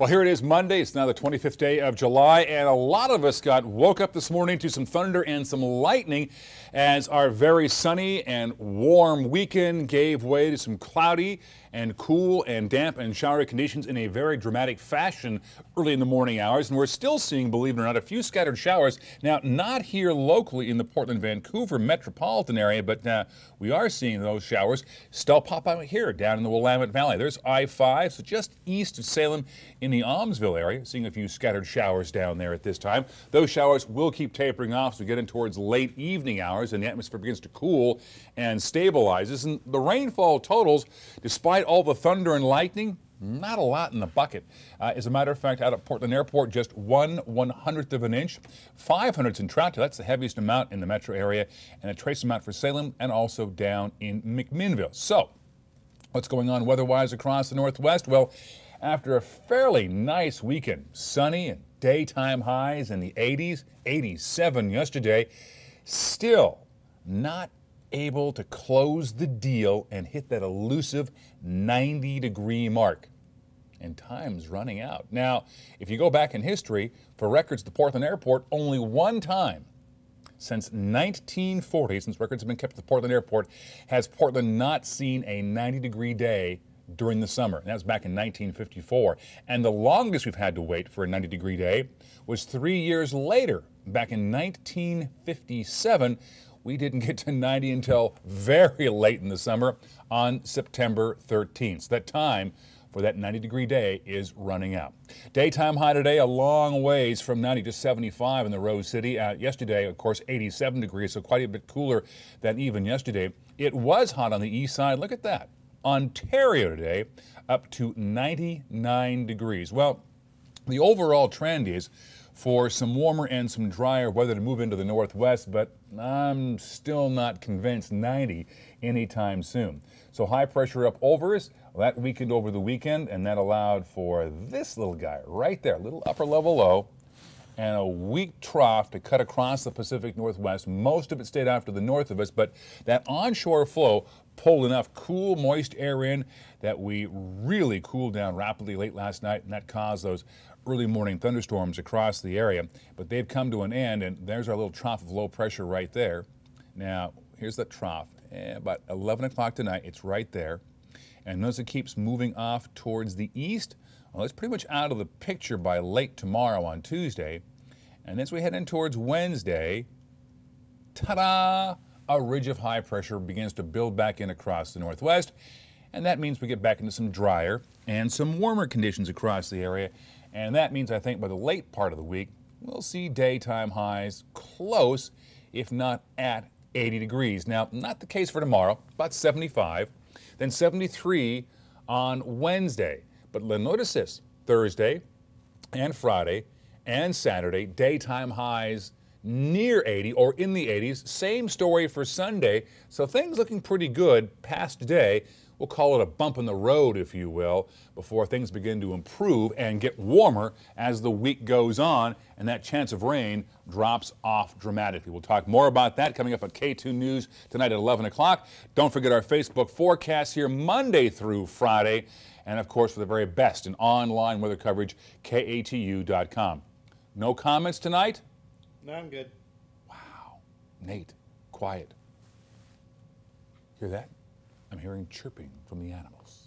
Well, here it is Monday. It's now the 25th day of July, and a lot of us woke up this morning to some thunder and some lightning as our very sunny and warm weekend gave way to some cloudy and cool and damp and showery conditions in a very dramatic fashion early in the morning hours. And we're still seeing, believe it or not, a few scattered showers. Now, not here locally in the Portland-Vancouver metropolitan area, but we are seeing those showers still pop out here down in the Willamette Valley. There's I-5, so just east of Salem in the Almsville area, seeing a few scattered showers down there at this time. Those showers will keep tapering off as we get in towards late evening hours and the atmosphere begins to cool and stabilizes. And the rainfall totals, despite all the thunder and lightning, not a lot in the bucket. As a matter of fact, out at Portland Airport, just 1/100th of an inch. 500ths in Trout, that's the heaviest amount in the metro area, and a trace amount for Salem and also down in McMinnville. So, what's going on weather-wise across the Northwest? Well, after a fairly nice weekend, sunny and daytime highs in the 80s, 87 yesterday, still not able to close the deal and hit that elusive 90-degree mark. And time's running out. Now, if you go back in history, for records at the Portland Airport, only one time since 1940, since records have been kept at the Portland Airport, has Portland not seen a 90-degree day during the summer. And that was back in 1954. And the longest we've had to wait for a 90-degree day was 3 years later, back in 1957. We didn't get to 90 until very late in the summer on September 13th. So that time for that 90-degree day is running out. Daytime high today, a long ways from 90 to 75 in the Rose City. Yesterday, of course, 87 degrees, so quite a bit cooler than even yesterday. It was hot on the east side. Look at that. Ontario today, up to 99 degrees. Well, the overall trend is for some warmer and some drier weather to move into the northwest, but I'm still not convinced 90 anytime soon. So high pressure up over us, that weakened over the weekend, and that allowed for this little guy right there, little upper level low, and a weak trough to cut across the Pacific Northwest. Most of it stayed out to the north of us, but that onshore flow pulled enough cool, moist air in that we really cooled down rapidly late last night, and that caused those early morning thunderstorms across the area. But they've come to an end, and there's our little trough of low pressure right there. Now, here's the trough. About 11 o'clock tonight, it's right there. And notice it keeps moving off towards the east. Well, it's pretty much out of the picture by late tomorrow on Tuesday. And as we head in towards Wednesday, ta-da! A ridge of high pressure begins to build back in across the northwest. And that means we get back into some drier and some warmer conditions across the area. And that means, I think, by the late part of the week, we'll see daytime highs close, if not at 80 degrees. Now, not the case for tomorrow, about 75, then 73 on Wednesday. But notice this, Thursday and Friday and Saturday, daytime highs near 80 or in the 80s. Same story for Sunday. So things looking pretty good past today. We'll call it a bump in the road, if you will, before things begin to improve and get warmer as the week goes on, and that chance of rain drops off dramatically. We'll talk more about that coming up at K2 News tonight at 11 o'clock. Don't forget our Facebook forecast here Monday through Friday, and of course for the very best in online weather coverage, KATU.com. No comments tonight? No, I'm good. Wow. Nate, quiet. Hear that? I'm hearing chirping from the animals.